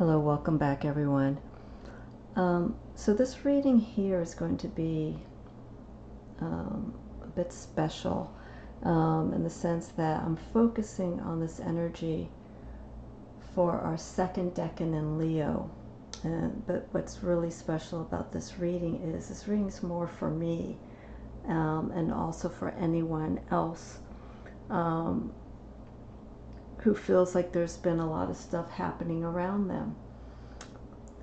Hello, welcome back everyone. So this reading here is going to be a bit special in the sense that I'm focusing on this energy for our second decan in Leo. But what's really special about this reading is more for me and also for anyone else who feels like there's been a lot of stuff happening around them.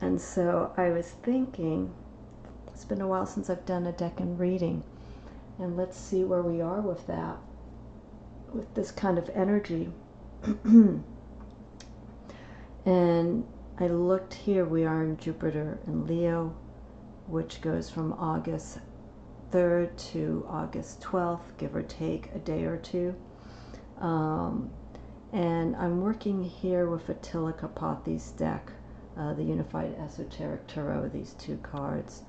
And so I was thinking, it's been a while since I've done a decan reading, and let's see where we are with that, with this kind of energy. And I looked here, we are in Jupiter in Leo, which goes from August 3rd to August 12th, give or take a day or two. And I'm working here with Attila Kapothi's deck, the Unified Esoteric Tarot, these two cards.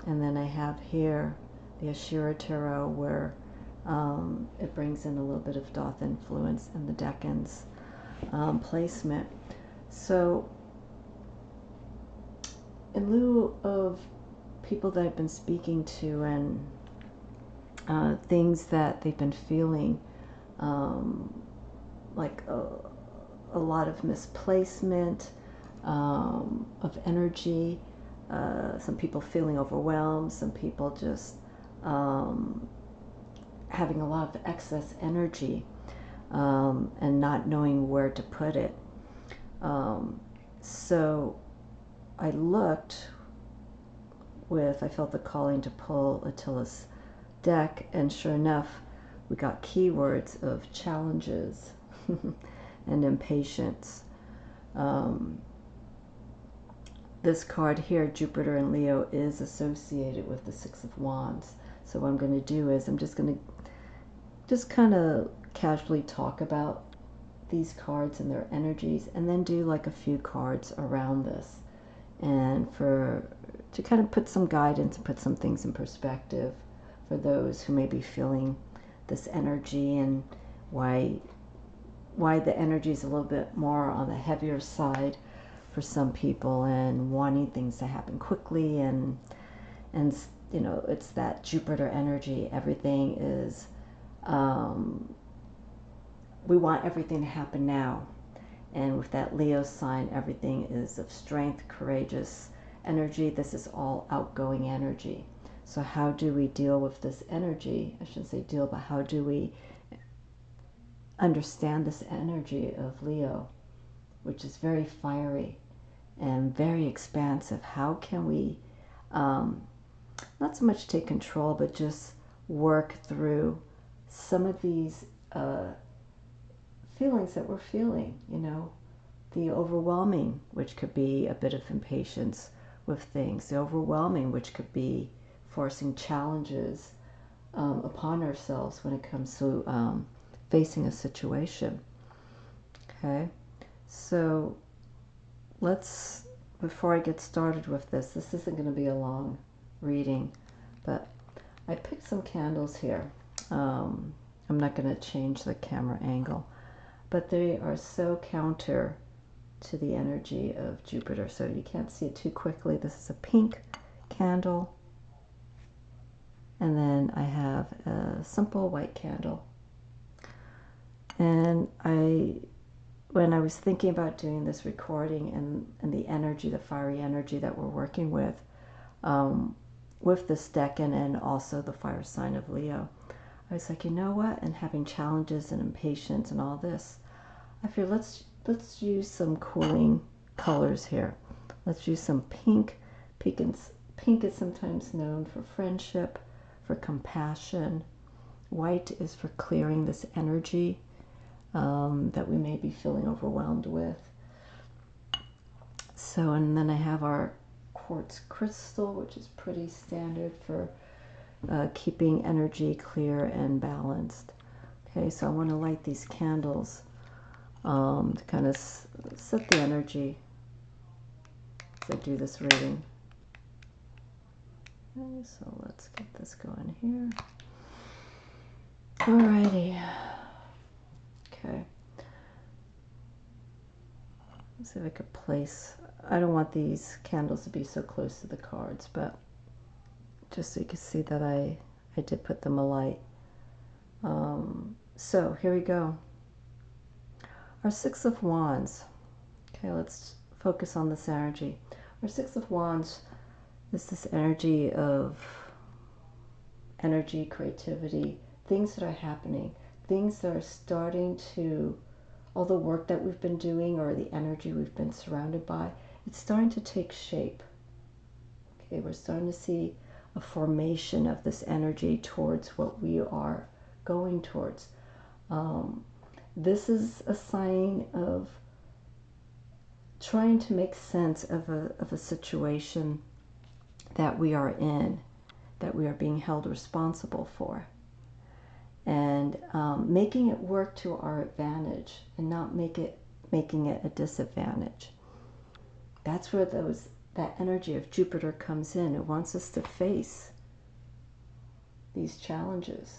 And then I have here the Ashira Tarot, where it brings in a little bit of Thoth influence and the Decan's placement. So in lieu of people that I've been speaking to and things that they've been feeling, like a lot of misplacement of energy, some people feeling overwhelmed, some people just having a lot of excess energy and not knowing where to put it. So I looked I felt the calling to pull Attila's deck, and sure enough, we got keywords of challenges and impatience. This card here, Jupiter in Leo, is associated with the Six of Wands. So what I'm going to do is I'm just going to kind of casually talk about these cards and their energies, and then do like a few cards around this, and to kind of put some guidance and put some things in perspective for those who may be feeling this energy, and why the energy is a little bit more on the heavier side for some people, and wanting things to happen quickly, and you know, it's that Jupiter energy. Everything is we want everything to happen now, and with that Leo sign, everything is of strength, courageous energy. This is all outgoing energy. So how do we deal with this energy? I shouldn't say deal, but how do we understand this energy of Leo, which is very fiery and very expansive? How can we not so much take control, but just work through some of these feelings that we're feeling, you know, the overwhelming, which could be a bit of impatience with things, the overwhelming, which could be forcing challenges upon ourselves when it comes to facing a situation. Okay, so before I get started with this isn't going to be a long reading, but I picked some candles here. I'm not going to change the camera angle, but they are so counter to the energy of Jupiter, so you can't see it too quickly. This is a pink candle, and then I have a simple white candle. And when I was thinking about doing this recording and the energy, the fiery energy that we're working with this decan and also the fire sign of Leo, I was like, you know what? And having challenges and impatience and all this, I feel let's use some cooling colors here. Let's use some pink. Pink is sometimes known for friendship, for compassion. White is for clearing this energy that we may be feeling overwhelmed with. So, and then I have our quartz crystal, which is pretty standard for keeping energy clear and balanced. Okay, so I want to light these candles to kind of set the energy as I do this reading. Okay, so let's get this going here. Alrighty. Okay. Let's see if I could place, I don't want these candles to be so close to the cards, but just so you can see that I did put them alight. So here we go. Our Six of Wands. Okay, let's focus on this energy. Our Six of Wands is this energy of energy, creativity, things that are happening, things that are starting to, all the work that we've been doing or the energy we've been surrounded by, it's starting to take shape. Okay, we're starting to see a formation of this energy towards what we are going towards. This is a sign of trying to make sense of a situation that we are in, that we are being held responsible for, and making it work to our advantage and not making it a disadvantage. That's where that energy of Jupiter comes in. It wants us to face these challenges,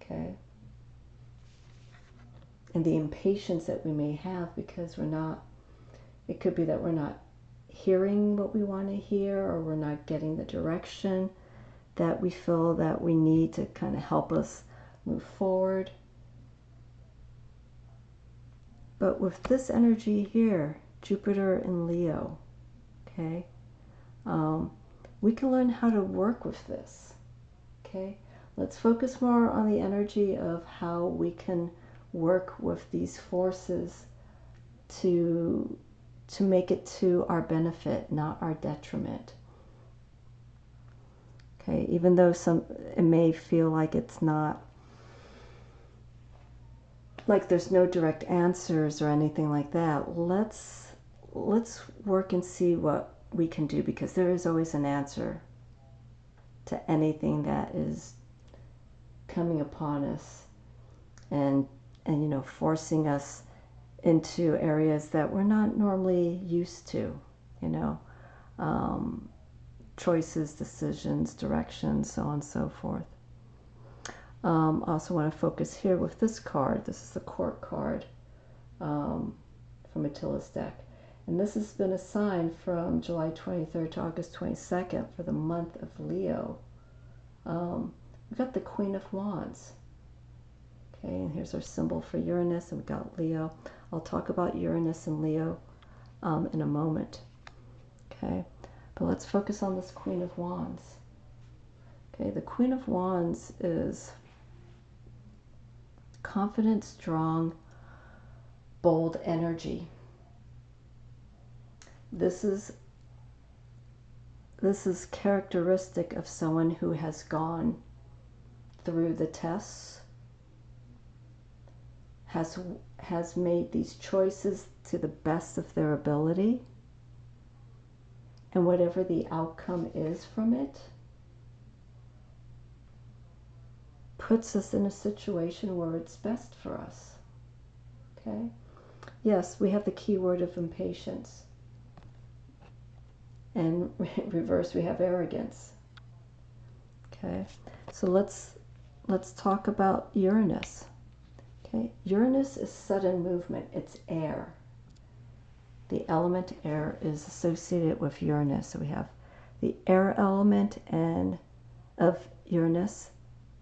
okay? And the impatience that we may have because it could be that we're not hearing what we want to hear, or we're not getting the direction that we feel that we need to kind of help us move forward. But with this energy here, Jupiter in Leo, okay, we can learn how to work with this, okay? Let's focus more on the energy of how we can work with these forces to make it to our benefit, not our detriment. Okay, even though it may feel like it's not, like there's no direct answers or anything like that, let's work and see what we can do, because there is always an answer to anything that is coming upon us and you know, forcing us into areas that we're not normally used to, you know, choices, decisions, directions, so on and so forth. Also want to focus here with this card. This is the Court card from Attila's deck. And this has been assigned from July 23rd to August 22nd for the month of Leo. We've got the Queen of Wands. Okay, and here's our symbol for Uranus, and we've got Leo. I'll talk about Uranus and Leo in a moment. Okay, but let's focus on this Queen of Wands. Okay, the Queen of Wands is confident, strong, bold energy. This is characteristic of someone who has gone through the tests, has made these choices to the best of their ability, and whatever the outcome is from it puts us in a situation where it's best for us. Okay? Yes, we have the key word of impatience. And in reverse, we have arrogance. Okay? So let's talk about Uranus. Okay? Uranus is sudden movement. It's air. The element air is associated with Uranus. So we have the air element of Uranus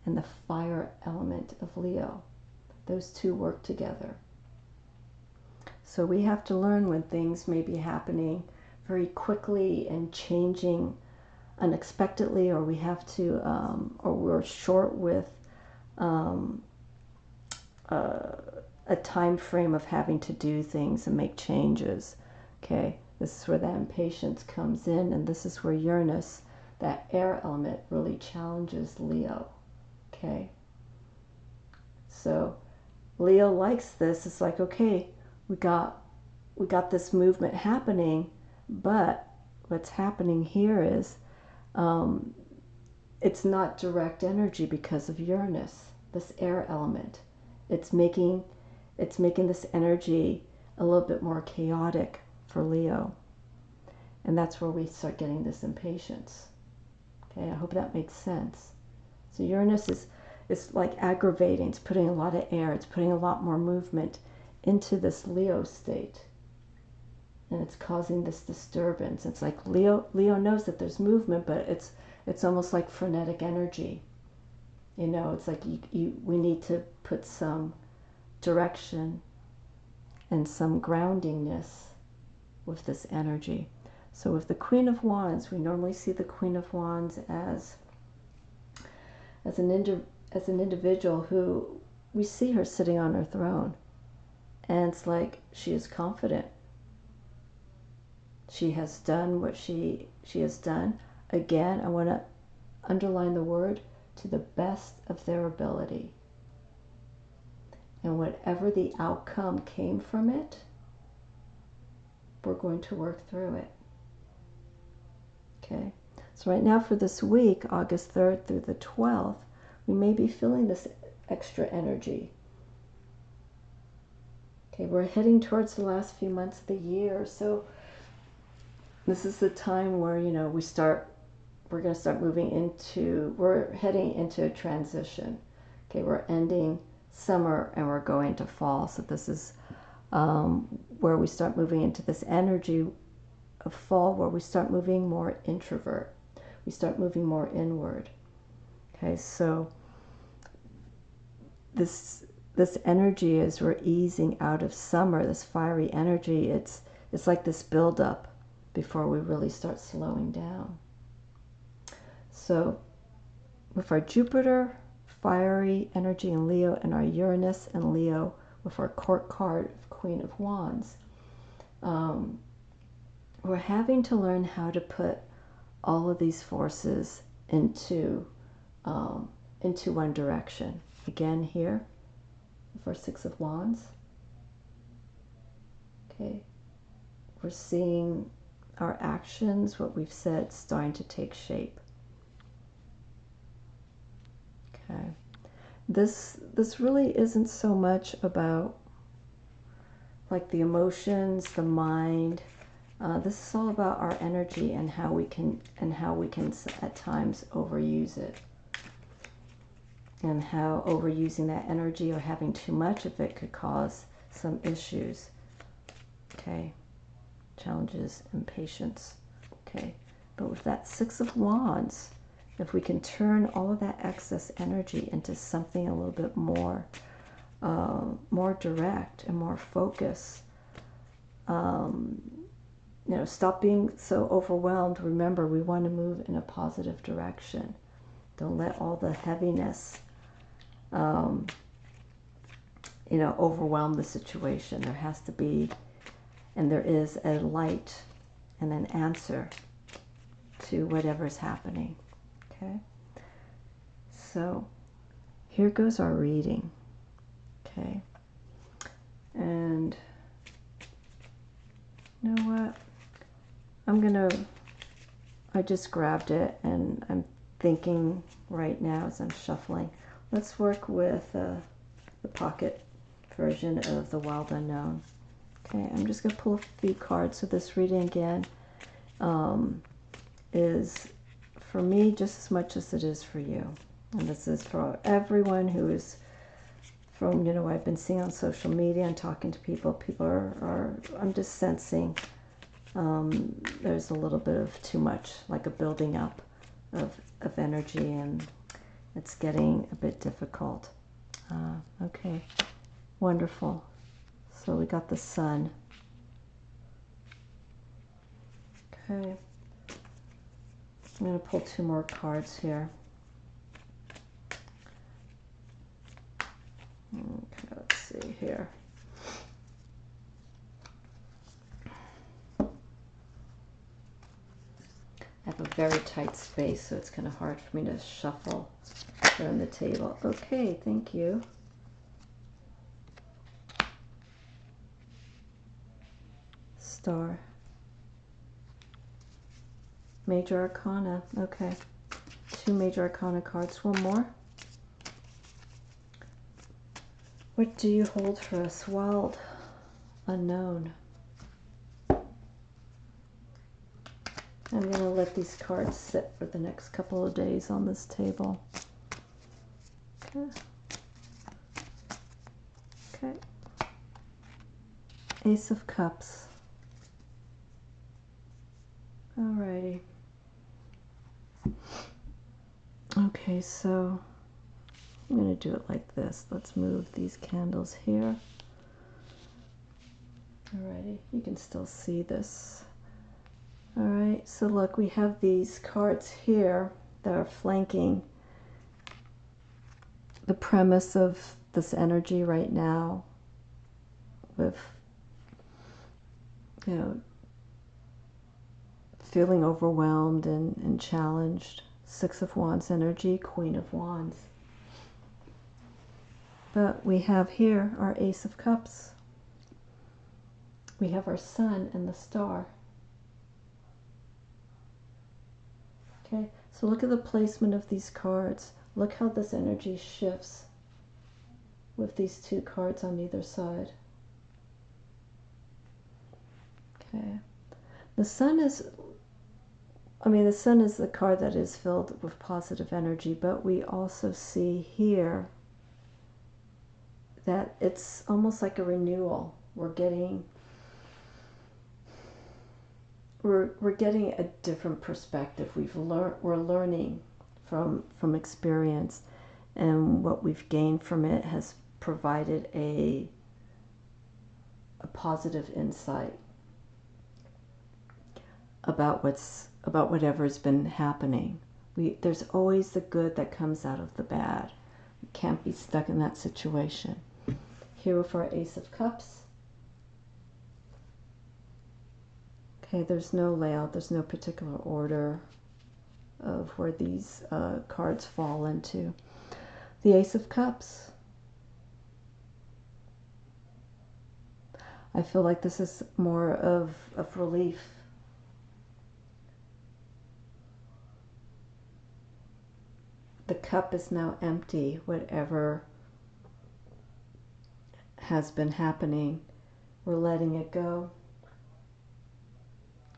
and the fire element of Leo. Those two work together. So we have to learn when things may be happening very quickly and changing unexpectedly, or we have to, or we're short with a time frame of having to do things and make changes. Okay, this is where that impatience comes in, and this is where Uranus, that air element, really challenges Leo. Okay, so Leo likes this. It's like, okay, we got this movement happening, but what's happening here is it's not direct energy because of Uranus, this air element. It's making this energy a little bit more chaotic for Leo, and that's where we start getting this impatience. Okay, I hope that makes sense. So Uranus is like aggravating. It's putting a lot of air. It's putting a lot more movement into this Leo state. and it's causing this disturbance. It's like Leo knows that there's movement, but it's almost like frenetic energy. You know, it's like we need to put some direction and some groundingness with this energy. So with the Queen of Wands, we normally see the Queen of Wands as an individual who we see her sitting on her throne, and it's like she is confident. She has done what she has done. Again, I want to underline the word, to the best of their ability. And whatever the outcome came from it, we're going to work through it. Okay? So right now for this week, August 3rd through the 12th, we may be feeling this extra energy. Okay, we're heading towards the last few months of the year, so this is the time where, you know, we're going to start we're heading into a transition. Okay, we're ending summer and we're going to fall. So this is where we start moving into this energy of fall, where we start moving more introvert. We start moving more inward. Okay, so this energy, as we're easing out of summer, this fiery energy, it's like this buildup before we really start slowing down. So with our Jupiter, fiery energy in Leo, and our Uranus and Leo with our court card of Queen of Wands, we're having to learn how to put all of these forces into one direction. Again here, with our Six of Wands. Okay, we're seeing our actions, what we've said, starting to take shape. Okay, this really isn't so much about like the emotions, the mind. This is all about our energy and how we can at times overuse it, and how overusing that energy or having too much of it could cause some issues. Okay, challenges, impatience. Okay, but with that Six of Wands, if we can turn all of that excess energy into something a little bit more direct and more focused, you know, stop being so overwhelmed. Remember, we want to move in a positive direction. Don't let all the heaviness, you know, overwhelm the situation. There has to be, and there is, a light and an answer to whatever's happening. Okay, so here goes our reading. Okay, and you know what? I just grabbed it and I'm thinking right now as I'm shuffling. Let's work with the pocket version of the Wild Unknown. Okay, I'm just going to pull a few cards. So this reading again is for me just as much as it is for you. And this is for everyone who is from, you know, I've been seeing on social media and talking to people. People are I'm just sensing there's a little bit of too much, like a building up of energy, and it's getting a bit difficult. Okay, wonderful. So we got the Sun. Okay, I'm going to pull two more cards here. Okay, let's see here. I have a very tight space, so it's kind of hard for me to shuffle around the table. Okay, thank you. Star. Major Arcana. Okay. Two Major Arcana cards. One more. What do you hold for us? Wild Unknown. I'm going to let these cards sit for the next couple of days on this table. Okay. Okay. Ace of Cups. Alrighty. Okay, so I'm going to do it like this. Let's move these candles here. Alrighty, you can still see this. Alright, so look, we have these cards here that are flanking the premise of this energy right now with, you know, feeling overwhelmed and challenged. Six of Wands energy, Queen of Wands. But we have here our Ace of Cups. We have our Sun and the Star. Okay, so look at the placement of these cards. Look how this energy shifts with these two cards on either side. Okay, the Sun is, the Sun is the card that is filled with positive energy, but we also see here that it's almost like a renewal. We're getting a different perspective. We're learning from experience, and what we've gained from it has provided a positive insight about whatever's been happening. There's always the good that comes out of the bad. We can't be stuck in that situation. Here with our Ace of Cups. Okay, there's no layout, there's no particular order of where these cards fall into. The Ace of Cups. I feel like this is more of relief. The cup is now empty. Whatever has been happening, we're letting it go.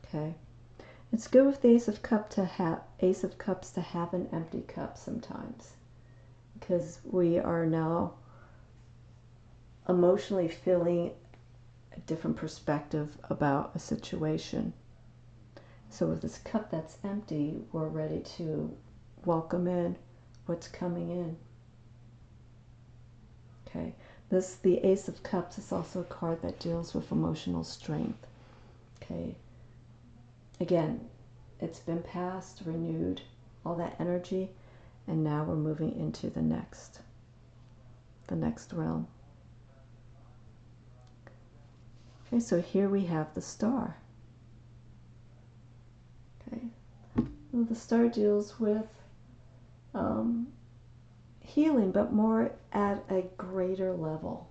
Okay, it's good with the Ace of Cups to have an empty cup sometimes, because we are now emotionally feeling a different perspective about a situation. So with this cup that's empty, we're ready to welcome in what's coming in. Okay, the Ace of Cups is also a card that deals with emotional strength. Okay, again, it's been passed, renewed, all that energy, and now we're moving into the next realm. Okay, so here we have the Star. Okay, well, the Star deals with healing, but more at a greater level.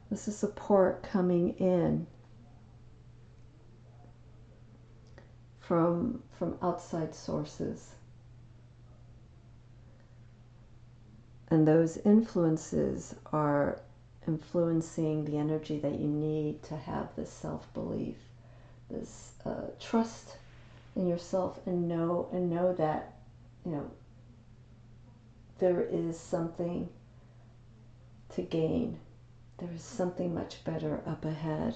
This is support coming in from outside sources. And those influences are influencing the energy that you need to have this self-belief, this trust in yourself, and know that, you know, there is something to gain. There is something much better up ahead.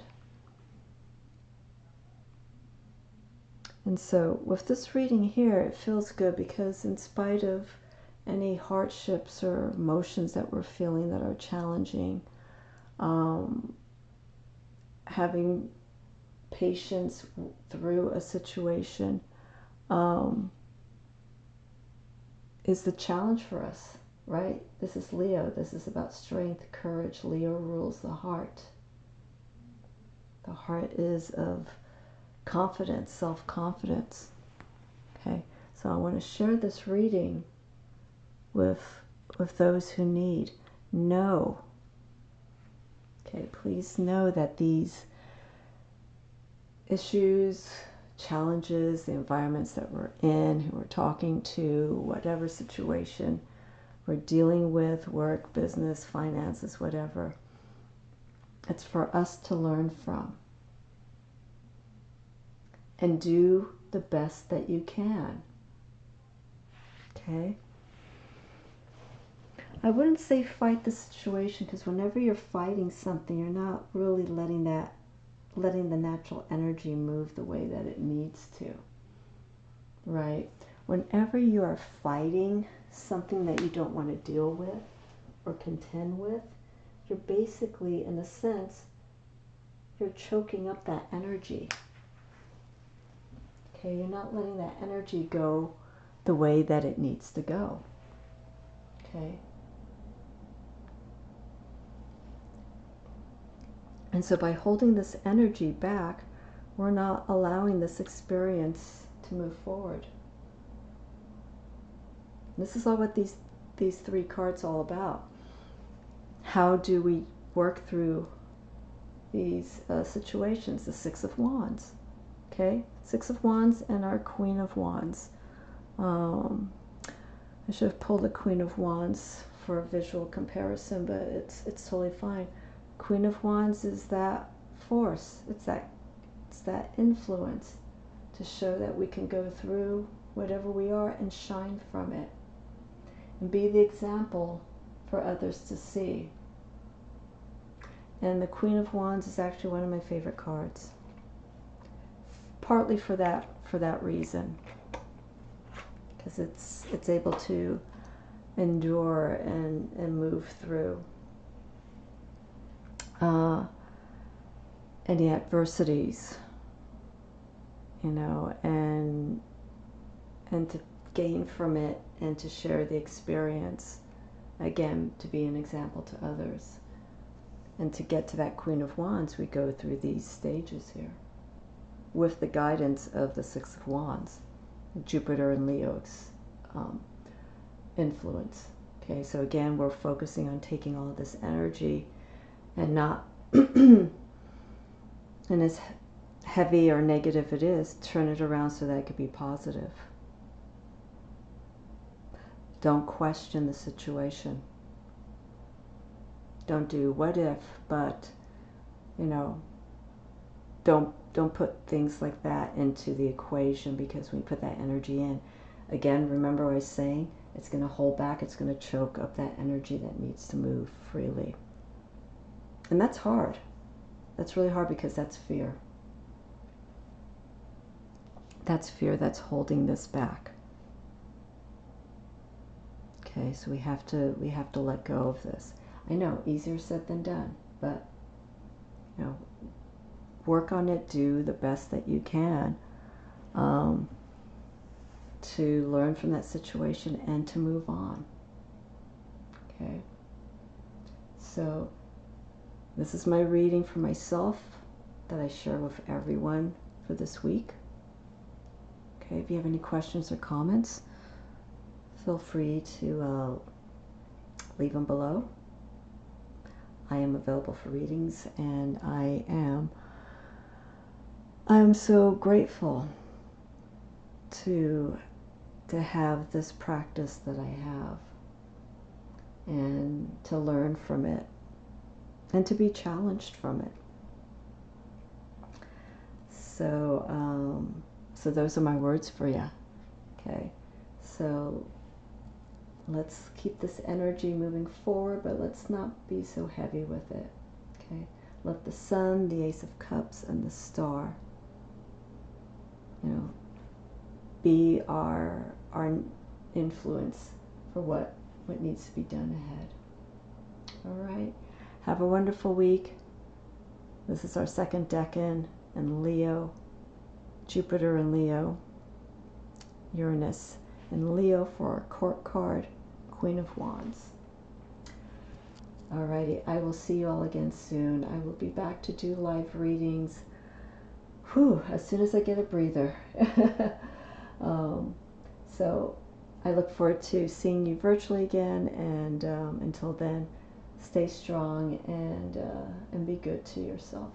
And so with this reading here, it feels good because in spite of any hardships or emotions that we're feeling that are challenging, having patience through a situation is the challenge for us, right? This is Leo. This is about strength, courage. Leo rules the heart. The heart is of confidence, self-confidence. Okay, so I want to share this reading with those who need. Know, okay, please know that these issues, challenges, the environments that we're in, who we're talking to, whatever situation we're dealing with, work, business, finances, whatever, it's for us to learn from and do the best that you can. Okay? I wouldn't say fight the situation, because whenever you're fighting something, you're not really letting that letting the natural energy move the way that it needs to, right? Whenever you are fighting something that you don't want to deal with or contend with, you're basically, in a sense, you're choking up that energy. Okay, you're not letting that energy go the way that it needs to go. Okay. And so by holding this energy back, we're not allowing this experience to move forward. This is all what these three cards all about. How do we work through these situations? The Six of Wands. Okay, Six of Wands and our Queen of Wands. I should have pulled the Queen of Wands for a visual comparison, but it's totally fine. Queen of Wands is that force. It's that influence to show that we can go through whatever we are and shine from it and be the example for others to see. And the Queen of Wands is actually one of my favorite cards, partly for that reason, because it's able to endure and move through any adversities, you know, and to gain from it and to share the experience, again, to be an example to others. And to get to that Queen of Wands, we go through these stages here with the guidance of the Six of Wands, Jupiter and Leo's influence. Okay, so again, we're focusing on taking all of this energy and not, and as heavy or negative it is, turn it around so that it could be positive. Don't question the situation. Don't do what if, but, you know, don't put things like that into the equation, because when you put that energy in, again, remember what I was saying, it's going to hold back, it's going to choke up that energy that needs to move freely. And that's hard. That's really hard, because that's fear. That's fear that's holding this back. Okay, so we have to let go of this. I know, easier said than done, but, you know, work on it, do the best that you can to learn from that situation and to move on. Okay, so this is my reading for myself that I share with everyone for this week. Okay, if you have any questions or comments, feel free to leave them below. I am available for readings, and I'm so grateful to have this practice that I have, and to learn from it, and to be challenged from it. So, so those are my words for you. Okay, so let's keep this energy moving forward, but let's not be so heavy with it. Okay, let the Sun, the Ace of Cups, and the Star, you know, be our influence for what needs to be done ahead. All right, have a wonderful week. This is our second Decan and Leo, Jupiter and Leo, Uranus and Leo for our court card, Queen of Wands. Alrighty, I will see you all again soon. I will be back to do live readings as soon as I get a breather. So I look forward to seeing you virtually again, and until then, stay strong and be good to yourself.